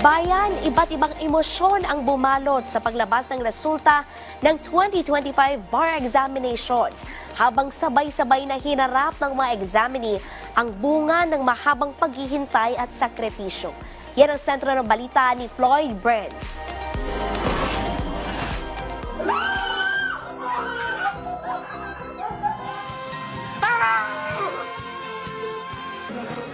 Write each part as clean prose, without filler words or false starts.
Bayan, iba't ibang emosyon ang bumalot sa paglabas ng resulta ng 2025 bar examinations habang sabay-sabay na hinarap ng mga examinee ang bunga ng mahabang paghihintay at sakripisyo. Yan ang sentro ng balita ni Floyd Brands.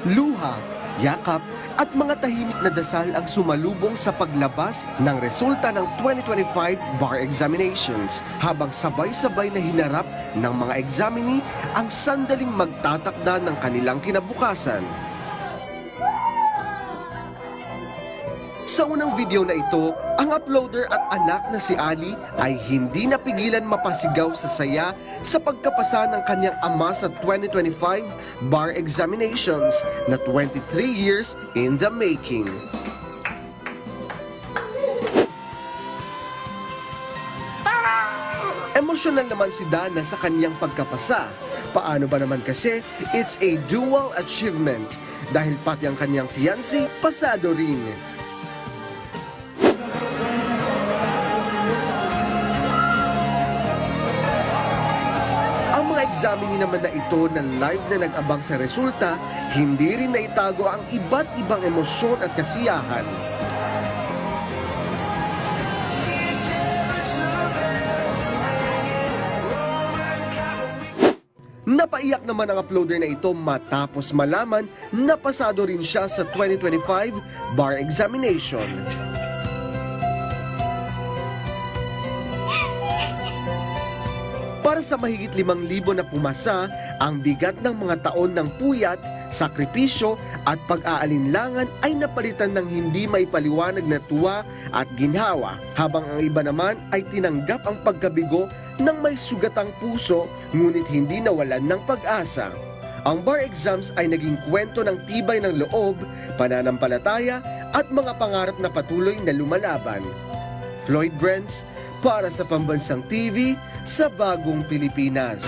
Luha, yakap at mga tahimik na dasal ang sumalubong sa paglabas ng resulta ng 2025 bar examinations habang sabay-sabay na hinarap ng mga examinee ang sandaling magtatakda ng kanilang kinabukasan. Sa unang video na ito, ang uploader at anak na si Ali ay hindi napigilan mapasigaw sa saya sa pagkapasa ng kanyang ama sa 2025 bar examinations na 23 years in the making. Emosyonal naman si Dana sa kanyang pagkapasa. Paano ba naman kasi, it's a dual achievement dahil pati ang kanyang fiancé pasado rin. Ang mga examinee naman na ito na live na nag-abang sa resulta, hindi rin naitago ang iba't ibang emosyon at kasiyahan. Napaiyak naman ang uploader na ito matapos malaman na pasado rin siya sa 2025 bar examination. Para sa mahigit 5,000 na pumasa, ang bigat ng mga taon ng puyat, sakripisyo at pag-aalinlangan ay napalitan ng hindi maipaliwanag na tuwa at ginhawa, habang ang iba naman ay tinanggap ang pagkabigo ng may sugatang puso ngunit hindi nawalan ng pag-asa. Ang bar exams ay naging kwento ng tibay ng loob, pananampalataya at mga pangarap na patuloy na lumalaban. Floyd Brands para sa Pambansang TV sa Bagong Pilipinas.